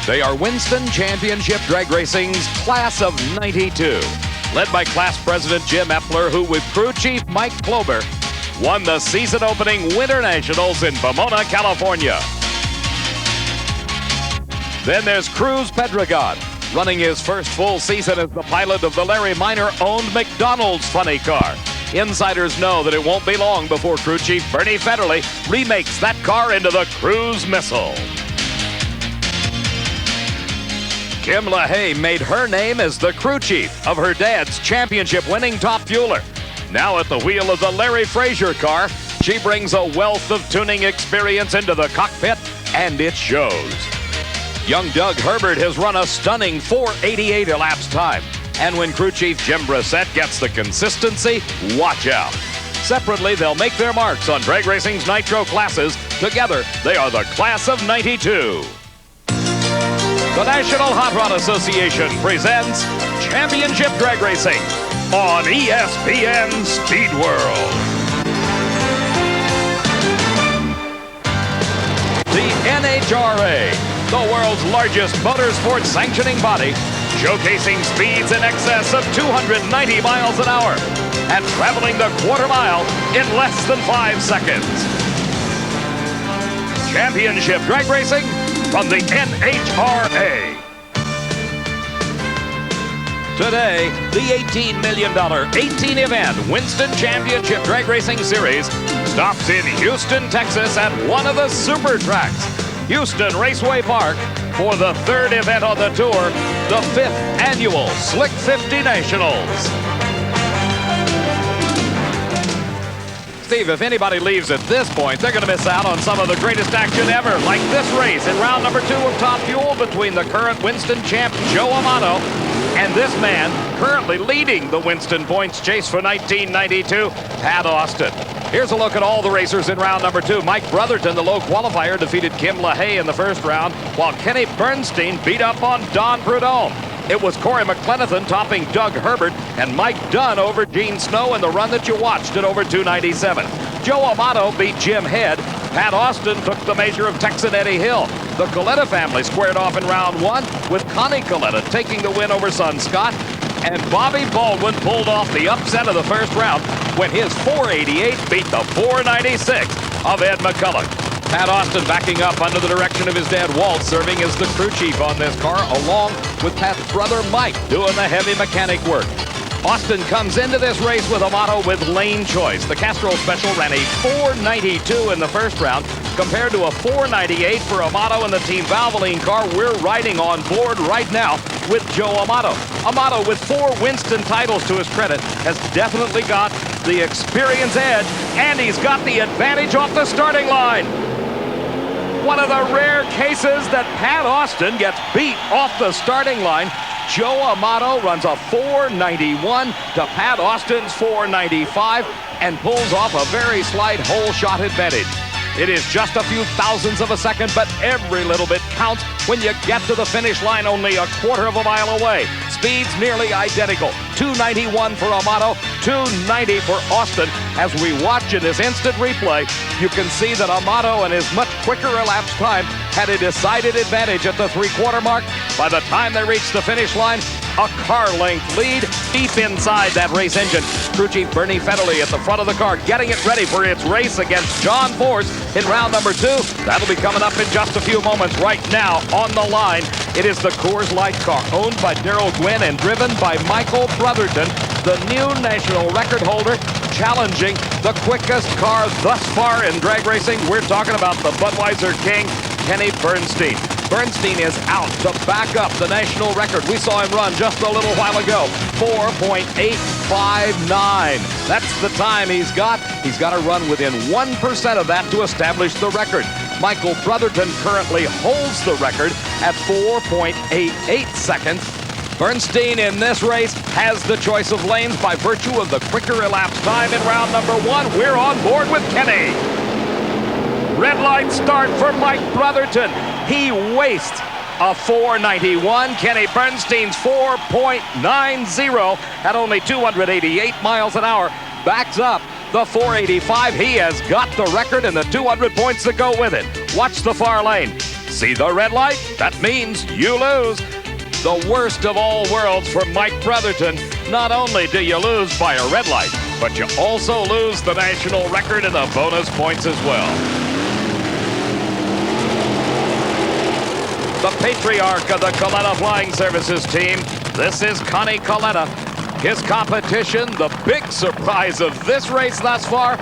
They are Winston Championship Drag Racing's Class of '92, led by Class President Jim Epler, who with Crew Chief Mike Klober won the season-opening Winter Nationals in Pomona, California. Then there's Cruz Pedregon, running his first full season as the pilot of the Larry Minor-owned McDonald's funny car. Insiders know that it won't be long before Crew Chief Bernie Federley remakes that car into the Cruise Missile. Kim LaHaye made her name as the crew chief of her dad's championship-winning Top Fueler. Now at the wheel of the Larry Frazier car, she brings a wealth of tuning experience into the cockpit, and it shows. Young Doug Herbert has run a stunning 4:88 elapsed time. And when crew chief Jim Brissett gets the consistency, watch out. Separately, they'll make their marks on drag racing's nitro classes. Together, they are the Class of '92. The National Hot Rod Association presents Championship Drag Racing on ESPN Speed World. The NHRA, the world's largest motorsports sanctioning body, showcasing speeds in excess of 290 miles an hour and traveling the quarter mile in less than 5 seconds. Championship Drag Racing from the NHRA. Today, the $18 million 18-event Winston Championship Drag Racing Series stops in Houston, Texas at one of the super tracks, Houston Raceway Park, for the third event on the tour, the 5th annual Slick 50 Nationals. Steve, if anybody leaves at this point, they're going to miss out on some of the greatest action ever, like this race in round number 2 of Top Fuel between the current Winston champ Joe Amato and this man currently leading the Winston points chase for 1992, Pat Austin. Here's a look at all the racers in round number 2. Mike Brotherton, the low qualifier, defeated Kim LaHaye in the first round, while Kenny Bernstein beat up on Don Prudhomme. It was Corey McLenithan topping Doug Herbert and Mike Dunn over Gene Snow in the run that you watched at over 297. Joe Amato beat Jim Head. Pat Austin took the measure of Texan Eddie Hill. The Coletta family squared off in round 1 with Connie Coletta taking the win over Son Scott. And Bobby Baldwin pulled off the upset of the first round when his 488 beat the 496 of Ed McCulloch. Pat Austin backing up under the direction of his dad Walt, serving as the crew chief on this car, along with Pat's brother Mike doing the heavy mechanic work. Austin comes into this race with Amato with lane choice. The Castrol Special ran a 492 in the first round compared to a 498 for Amato in the Team Valvoline car we're riding on board right now with Joe Amato. Amato, with 4 Winston titles to his credit, has definitely got the experience edge, and he's got the advantage off the starting line. One of the rare cases that Pat Austin gets beat off the starting line. Joe Amato runs a 491 to Pat Austin's 495 and pulls off a very slight hole shot advantage. It is just a few thousandths of a second, but every little bit counts when you get to the finish line only a quarter of a mile away. Speeds nearly identical. 291 for Amato, 290 for Austin. As we watch in this instant replay, you can see that Amato and his much quicker elapsed time had a decided advantage at the 3/4 mark. By the time they reached the finish line, a car-length lead deep inside that race engine. Crew chief Bernie Federley at the front of the car, getting it ready for its race against John Force in round number 2. That'll be coming up in just a few moments. Right now, on the line, it is the Coors Light car, owned by Daryl Gwynn and driven by Michael Brotherton, the new national record holder, challenging the quickest car thus far in drag racing. We're talking about the Budweiser King, Kenny Bernstein. Bernstein is out to back up the national record. We saw him run just a little while ago, 4.859. That's the time he's got. He's got to run within 1% of that to establish the record. Michael Brotherton currently holds the record at 4.88 seconds. Bernstein in this race has the choice of lanes by virtue of the quicker elapsed time in round number 1. We're on board with Kenny. Red light start for Mike Brotherton. He wastes a 491. Kenny Bernstein's 4.90 at only 288 miles an hour backs up the 485. He has got the record and the 200 points that go with it. Watch the far lane. See the red light? That means you lose. The worst of all worlds for Mike Brotherton. Not only do you lose by a red light, but you also lose the national record and the bonus points as well. The patriarch of the Coletta Flying Services team, this is Connie Coletta. His competition, the big surprise of this race thus far,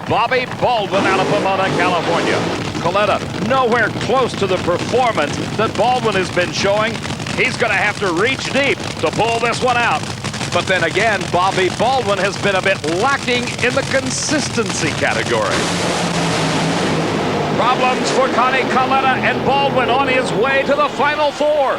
Bobby Baldwin out of Pomona, California. Coletta nowhere close to the performance that Baldwin has been showing. He's going to have to reach deep to pull this one out. But then again, Bobby Baldwin has been a bit lacking in the consistency category. Problems for Connie Coletta, and Baldwin on his way to the Final Four.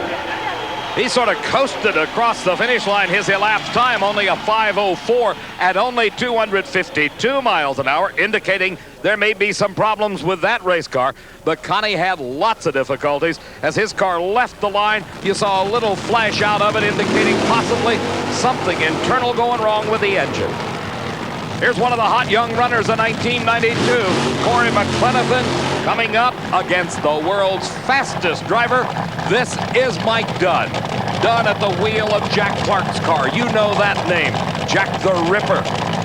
He sort of coasted across the finish line. His elapsed time only a 5:04 at only 252 miles an hour, indicating there may be some problems with that race car. But Connie had lots of difficulties. As his car left the line, you saw a little flash out of it, indicating possibly something internal going wrong with the engine. Here's one of the hot young runners of 1992, Corey McClenathan, coming up against the world's fastest driver. This is Mike Dunn. Dunn at the wheel of Jack Clark's car. You know that name, Jack the Ripper.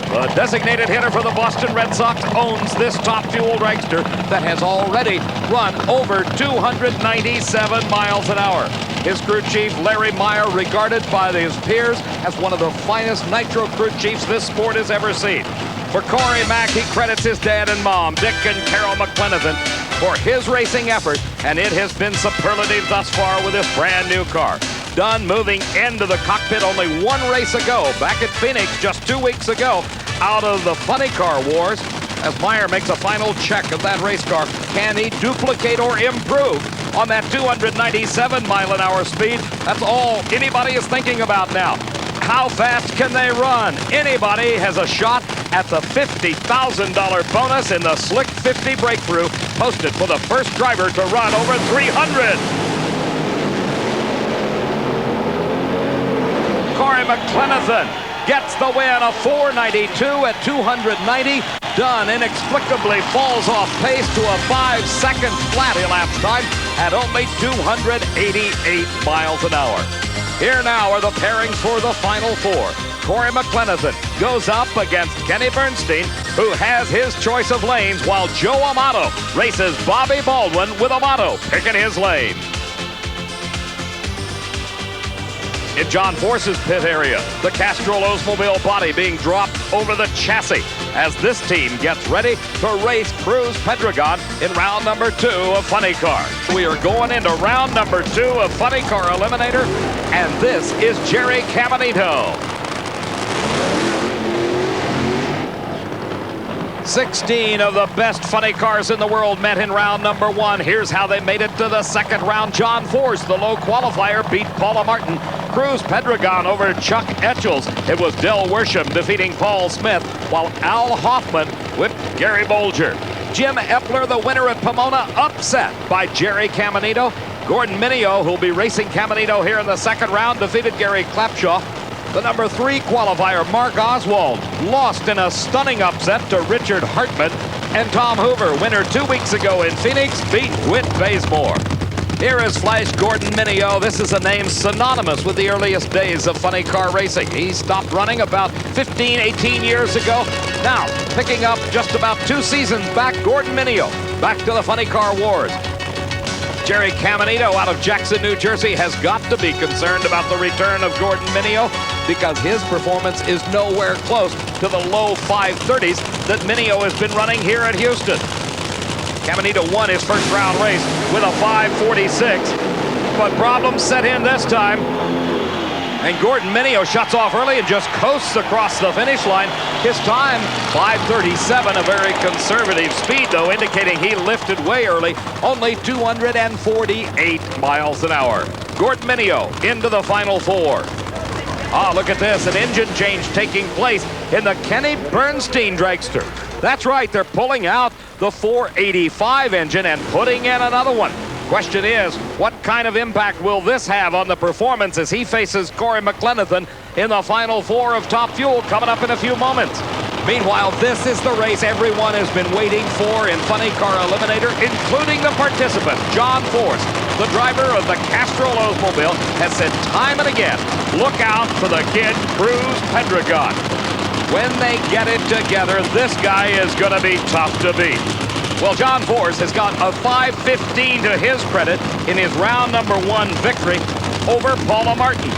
The designated hitter for the Boston Red Sox owns this Top Fuel dragster that has already run over 297 miles an hour. His crew chief, Larry Meyer, regarded by his peers as one of the finest nitro crew chiefs this sport has ever seen. For Corey Mack, he credits his dad and mom, Dick and Carol McClenathan, for his racing effort, and it has been superlative thus far with this brand new car. Dunn moving into the cockpit only one race ago, back at Phoenix just 2 weeks ago, out of the funny car wars. As Meyer makes a final check of that race car, can he duplicate or improve on that 297 mile an hour speed? That's all anybody is thinking about now. How fast can they run? Anybody has a shot at the $50,000 bonus in the Slick 50 Breakthrough, posted for the first driver to run over 300. Corey McClenathan gets the win, a 492 at 290. Dunn inexplicably falls off pace to a 5-second flat elapsed time at only 288 miles an hour. Here now are the pairings for the Final Four. Corey McClenathan goes up against Kenny Bernstein, who has his choice of lanes, while Joe Amato races Bobby Baldwin with Amato picking his lane. In John Force's pit area, the Castrol Oldsmobile body being dropped over the chassis as this team gets ready to race Cruz Pedregon in round number 2 of Funny Car. We are going into round number 2 of Funny Car Eliminator, and this is Jerry Caminito. 16 of the best funny cars in the world met in round number 1. Here's how they made it to the second round. John Force, the low qualifier, beat Paula Martin. Cruz Pedregon over Chuck Etchells. It was Del Worsham defeating Paul Smith, while Al Hoffman whipped Gary Bolger. Jim Epler, the winner at Pomona, upset by Jerry Caminito. Gordon Mineo, who'll be racing Caminito here in the second round, defeated Gary Clapshaw. The number 3 qualifier, Mark Oswald, lost in a stunning upset to Richard Hartman. And Tom Hoover, winner 2 weeks ago in Phoenix, beat Whit Bazemore. Here is Flash Gordon Mineo. This is a name synonymous with the earliest days of funny car racing. He stopped running about 15, 18 years ago. Now, picking up just about 2 seasons back, Gordon Mineo, back to the funny car wars. Jerry Caminito out of Jackson, New Jersey, has got to be concerned about the return of Gordon Mineo, because his performance is nowhere close to the low 530s that Mineo has been running here at Houston. Caminito won his first round race with a 546, but problems set in this time. And Gordon Mineo shuts off early and just coasts across the finish line. His time, 5:37, a very conservative speed, though, indicating he lifted way early, only 248 miles an hour. Gordon Mineo into the Final Four. Ah, look at this, an engine change taking place in the Kenny Bernstein dragster. That's right, they're pulling out the 485 engine and putting in another one. Question is, what kind of impact will this have on the performance as he faces Corey McClenathan in the Final Four of Top Fuel coming up in a few moments? Meanwhile, this is the race everyone has been waiting for in Funny Car Eliminator, including the participant, John Force. The driver of the Castrol Oldsmobile has said time and again, look out for the kid, Cruz Pedregon. When they get it together, this guy is going to be tough to beat. Well, John Force has got a 5:15 to his credit in his round number 1 victory over Paula Martin.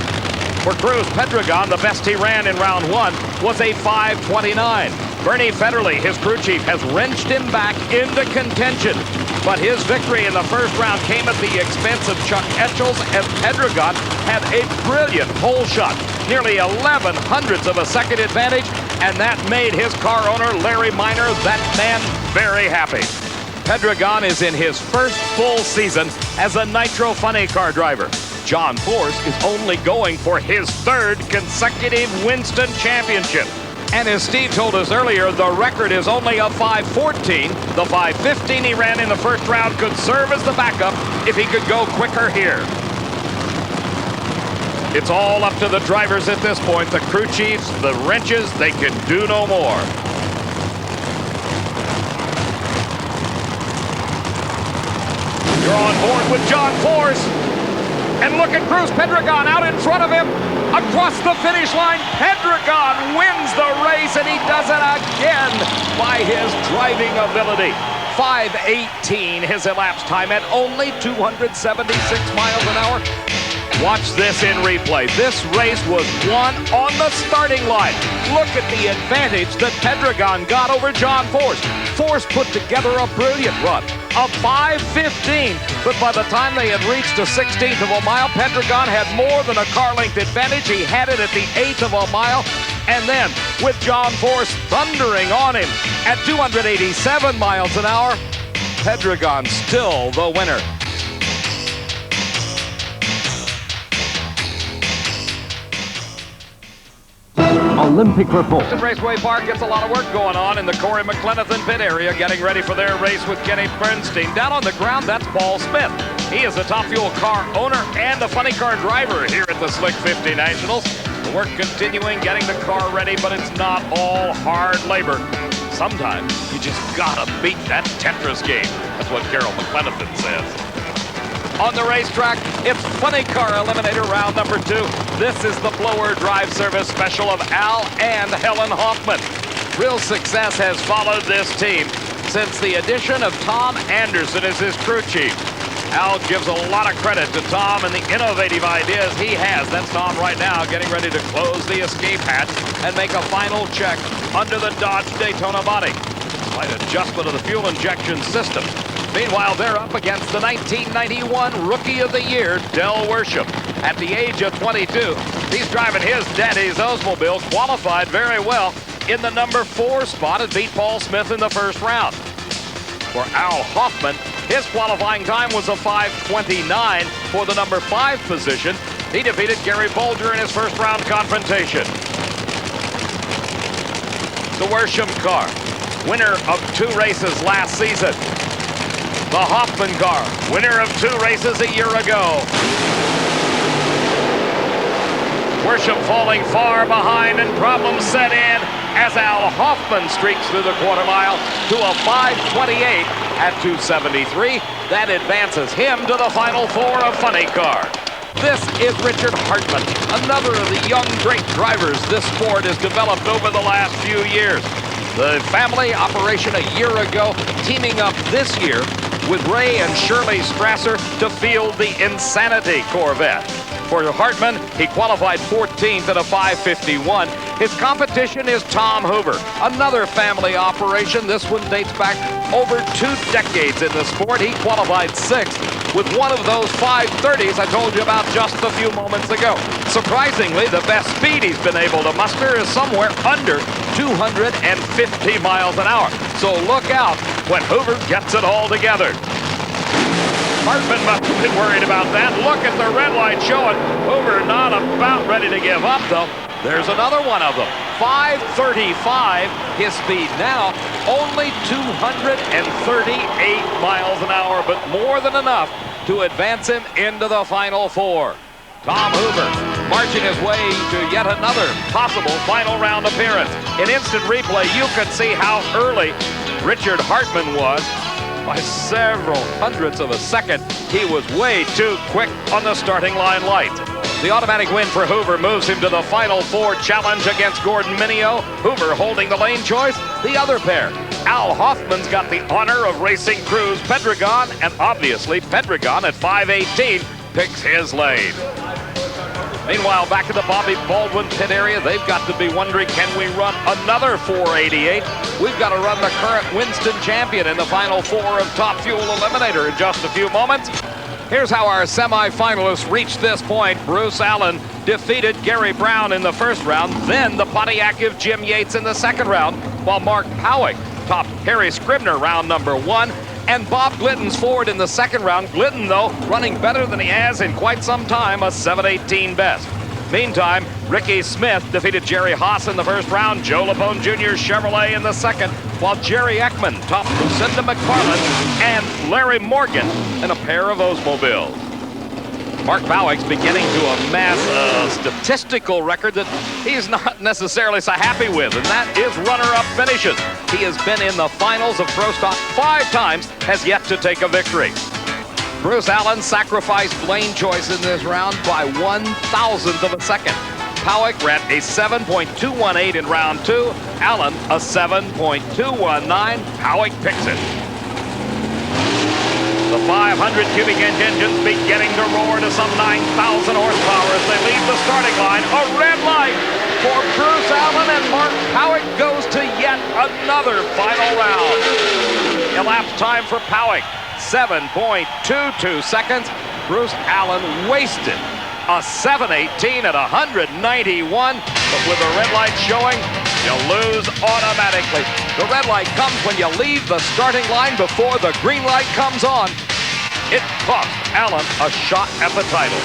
For Cruz Pedregon, the best he ran in round 1 was a 5:29. Bernie Federle, his crew chief, has wrenched him back into contention. But his victory in the first round came at the expense of Chuck Etchells, and Pedregon had a brilliant pole shot. Nearly 11 hundredths of a second advantage, and that made his car owner, Larry Miner, that man very happy. Pedregon is in his first full season as a Nitro Funny Car driver. John Force is only going for his 3rd consecutive Winston Championship. And as Steve told us earlier, the record is only a 5:14. The 5:15 he ran in the first round could serve as the backup if he could go quicker here. It's all up to the drivers at this point. The crew chiefs, the wrenches, they can do no more. You're on board with John Force. And look at Cruz Pedregon out in front of him. Across the finish line, Pedregon wins the race, and he does it again by his driving ability. 5:18 his elapsed time at only 276 miles an hour. Watch this in replay. This race was won on the starting line. Look at the advantage that Pedregon got over John Force. Force put together a brilliant run, a 5:15, but by the time they had reached a 16th of a mile, Pedregon had more than a car length advantage. He had it at the 1/8 of a mile, and then with John Force thundering on him at 287 miles an hour, Pedregon still the winner. Olympic report. Raceway Park gets a lot of work going on in the Corey McLenithan pit area, getting ready for their race with Kenny Bernstein. Down on the ground, that's Paul Smith. He is a Top Fuel car owner and a funny car driver here at the Slick 50 Nationals. The work continuing, getting the car ready, but it's not all hard labor. Sometimes you just gotta beat that Tetris game. That's what Carol McLenithan says. On the racetrack, it's Funny Car Eliminator round number 2. This is the blower drive service special of Al and Helen Hoffman. Real success has followed this team since the addition of Tom Anderson as his crew chief. Al gives a lot of credit to Tom and the innovative ideas he has. That's Tom right now getting ready to close the escape hatch and make a final check under the Dodge Daytona body. Slight adjustment of the fuel injection system. Meanwhile, they're up against the 1991 Rookie of the Year, Del Worsham. At the age of 22, he's driving his daddy's Oldsmobile, qualified very well in the number 4 spot and beat Paul Smith in the first round. For Al Hoffman, his qualifying time was a 5:29 for the number 5 position. He defeated Gary Bolger in his first round confrontation. The Worsham car, winner of 2 races last season. The Hoffman car, winner of 2 races a year ago. Worsham falling far behind, and problems set in as Al Hoffman streaks through the quarter mile to a 5:28 at 273. That advances him to the final 4 of Funny Car. This is Richard Hartman, another of the young great drivers this sport has developed over the last few years. The family operation a year ago, teaming up this year with Ray and Shirley Strasser to field the Insanity Corvette. For Hartman, he qualified 14th at a 5:51. His competition is Tom Hoover, another family operation. This one dates back over 2 decades in the sport. He qualified 6th with one of those 5:30s I told you about just a few moments ago. Surprisingly, the best speed he's been able to muster is somewhere under 250 miles an hour. So look out when Hoover gets it all together. Hartman must have been worried about that. Look at the red light showing. Hoover not about ready to give up, though. There's another one of them. 5:35, his speed now, only 238 miles an hour, but more than enough to advance him into the final 4. Tom Hoover marching his way to yet another possible final round appearance. In instant replay, you could see how early Richard Hartman was. By several hundredths of a second, he was way too quick on the starting line lights. The automatic win for Hoover moves him to the Final Four challenge against Gordon Mineo. Hoover holding the lane choice. The other pair, Al Hoffman's got the honor of racing Cruz Pedregon, and obviously Pedregon at 5:18 picks his lane. Meanwhile, back in the Bobby Baldwin pit area, they've got to be wondering, can we run another 488? We've got to run the current Winston champion in the Final Four of Top Fuel Eliminator in just a few moments. Here's how our semifinalists reached this point. Bruce Allen defeated Gary Brown in the first round, then the Pontiac of Jim Yates in the second round, while Mark Powick topped Harry Scribner round number 1. And Bob Glidden's forward in the second round. Glidden, though, running better than he has in quite some time, a 7:18 best. Meantime, Ricky Smith defeated Jerry Haas in the first round, Joe Lapone Jr.'s Chevrolet in the second, while Jerry Ekman topped Lucinda McFarland and Larry Morgan in a pair of Oldsmobiles. Mark Powick's beginning to amass a statistical record that he's not necessarily so happy with, and that is runner-up finishes. He has been in the finals of Pro Stock 5 times, has yet to take a victory. Bruce Allen sacrificed lane choice in this round by 1/1000th of a second. Powick ran a 7.218 in round 2. Allen a 7.219. Powick picks it. The 500 cubic inch engines beginning to roar to some 9,000 horsepower as they leave the starting line. A red light for Bruce Allen, and Mark Powick goes to yet another final round. Elapsed time for Powick, 7.22 seconds. Bruce Allen wasted a 7:18 at 191, but with the red light showing, you lose automatically. The red light comes when you leave the starting line before the green light comes on. It cost Allen a shot at the title.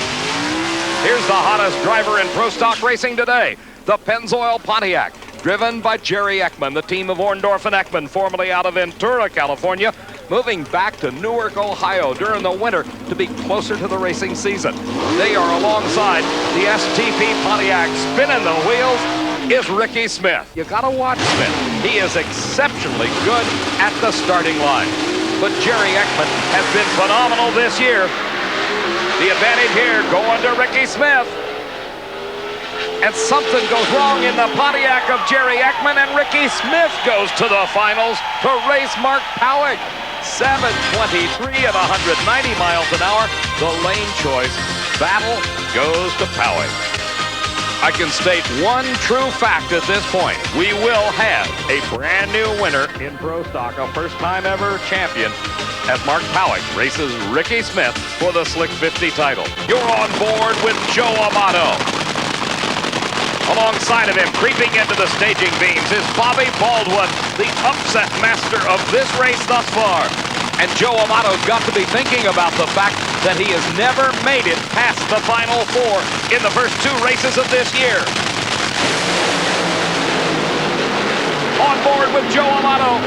Here's the hottest driver in Pro Stock racing today, the Pennzoil Pontiac, driven by Jerry Ekman, the team of Orndorff and Ekman, formerly out of Ventura, California, moving back to Newark, Ohio during the winter to be closer to the racing season. They are alongside the STP Pontiac. Spinning the wheels is Ricky Smith. You gotta watch Smith. He is exceptionally good at the starting line. But Jerry Ekman has been phenomenal this year. The advantage here going to Ricky Smith. And something goes wrong in the Pontiac of Jerry Ekman, and Ricky Smith goes to the finals to race Mark Powick. 7:23 at 190 miles an hour. The lane choice battle goes to Powick. I can state one true fact at this point. We will have a brand new winner in Pro Stock, a first-time ever champion, as Mark Powick races Ricky Smith for the Slick 50 title. You're on board with Joe Amato. Alongside of him, creeping into the staging beams, is Bobby Baldwin, the upset master of this race thus far. And Joe Amato's got to be thinking about the fact that he has never made it past the Final Four in the first 2 races of this year. On board with Joe Amato.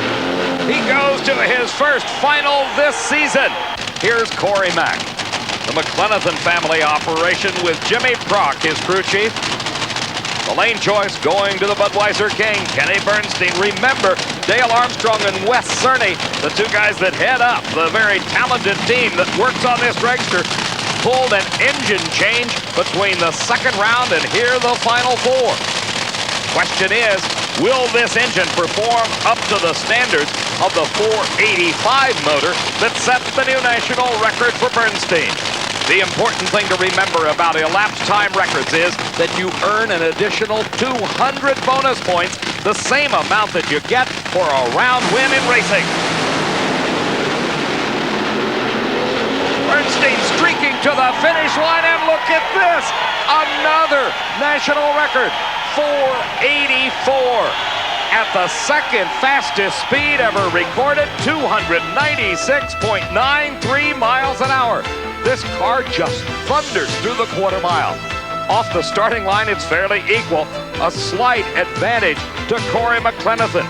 He goes to his first final this season. Here's Corey Mack. The McLenathan family operation with Jimmy Prock, his crew chief. The lane choice going to the Budweiser King, Kenny Bernstein. Remember, Dale Armstrong and Wes Cerny, the 2 guys that head up the very talented team that works on this dragster, pulled an engine change between the second round and here the Final Four. Question is, will this engine perform up to the standards of the 485 motor that set the new national record for Bernstein? The important thing to remember about elapsed time records is that you earn an additional 200 bonus points, the same amount that you get for a round win in racing. Bernstein streaking to the finish line, and look at this! Another national record, 484. At the second fastest speed ever recorded, 296.93 miles an hour. This car just thunders through the quarter mile. Off the starting line, it's fairly equal. A slight advantage to Corey McLenathan.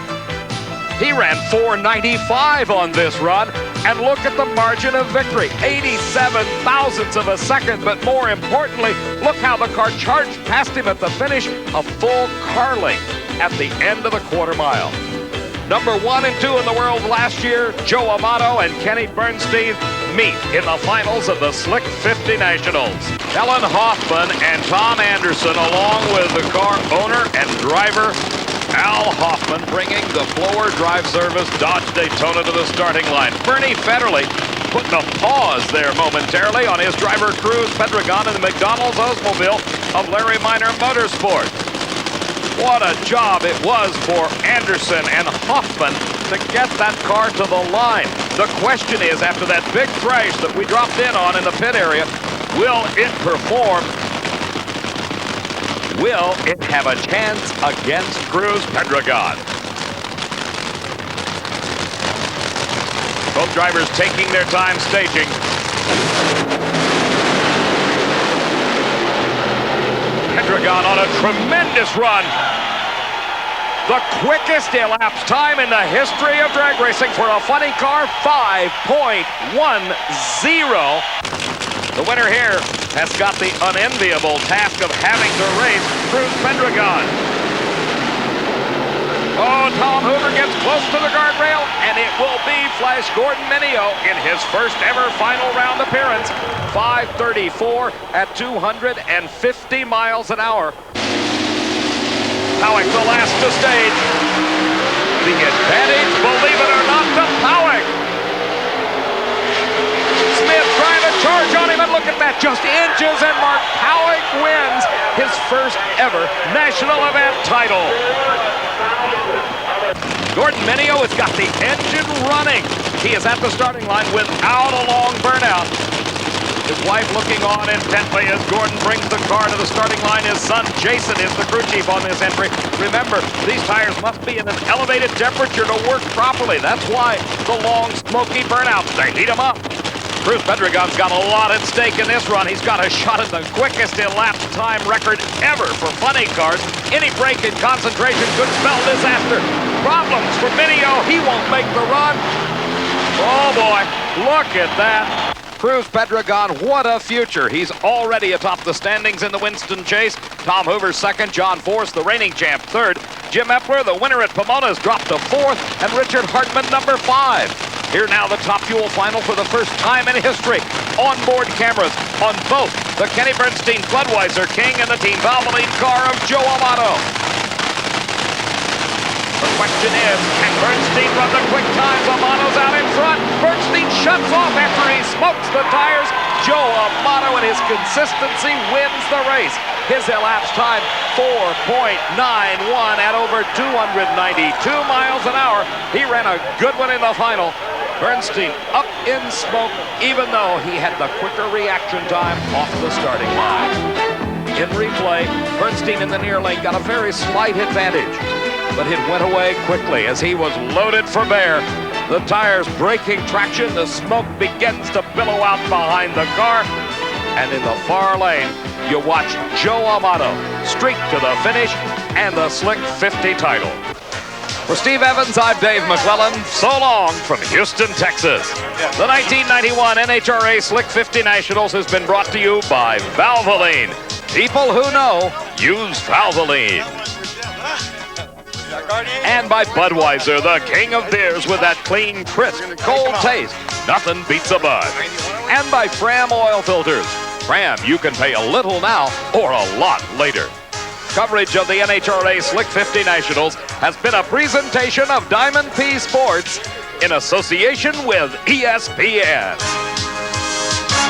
He ran 495 on this run. And look at the margin of victory, 87 thousandths of a second. But more importantly, look how the car charged past him at the finish, a full car length at the end of the quarter mile. Number 1 and 2 in the world last year, Joe Amato and Kenny Bernstein meet in the finals of the Slick 50 Nationals. Ellen Hoffman and Tom Anderson, along with the car owner and driver, Al Hoffman, bringing the blower drive service Dodge Daytona to the starting line. Bernie Federle putting a pause there momentarily on his driver Cruz Pedregon in the McDonald's Oldsmobile of Larry Minor Motorsports. What a job it was for Anderson and Hoffman to get that car to the line. The question is, after that big crash that we dropped in on in the pit area, will it perform? Will it have a chance against Cruz Pedregon? Both drivers taking their time staging. Pedregon on a tremendous run. The quickest elapsed time in the history of drag racing for a funny car, 5.10. The winner here has got the unenviable task of having to race Cruz Pedregon. Oh, Tom Hoover gets close to the guardrail, and it will be Flash Gordon Mineo in his first ever final round appearance. 5:34 at 250 miles an hour. Howick, the last to stage. The advantage, believe it or not, to Howick. Smith trying to charge on him, and look at that, just inches, and Mark Howick wins his first ever national event title. Gordon Mineo has got the engine running. He is at the starting line without a long burnout. His wife looking on intently as Gordon brings the car to the starting line. His son Jason is the crew chief on this entry. Remember, these tires must be in an elevated temperature to work properly. That's why the long, smoky burnouts, they heat them up. Cruz Pedregon's got a lot at stake in this run. He's got a shot at the quickest elapsed time record ever for funny cars. Any break in concentration could spell disaster. Problems for Mineo. He won't make the run. Oh boy, look at that. Cruz Pedregon, what a future. He's already atop the standings in the Winston Chase. Tom Hoover second, John Force, the reigning champ, third. Jim Epler, the winner at Pomona's, dropped to fourth, and Richard Hartman, number 5. Here now, the Top Fuel final for the first time in history. Onboard cameras on both the Kenny Bernstein Budweiser King and the Team Valvoline car of Joe Amato. The question is, can Bernstein run the quick times? Amato's out in front. Bernstein shuts off after he smokes the tires. Joe Amato and his consistency wins the race. His elapsed time, 4.91 at over 292 miles an hour. He ran a good one in the final. Bernstein up in smoke, even though he had the quicker reaction time off the starting line. In replay, Bernstein in the near lane got a very slight advantage, but it went away quickly as he was loaded for bear. The tires breaking traction, the smoke begins to billow out behind the car, and in the far lane, you watch Joe Amato streak to the finish and the Slick 50 title. For Steve Evans, I'm Dave McClellan. So long from Houston, Texas. The 1991 NHRA Slick 50 Nationals has been brought to you by Valvoline. People who know use Valvoline. And by Budweiser, the king of beers with that clean, crisp, cold taste. Nothing beats a Bud. And by Fram oil filters. Fram, you can pay a little now or a lot later. Coverage of the NHRA Slick 50 Nationals has been a presentation of Diamond P Sports in association with ESPN.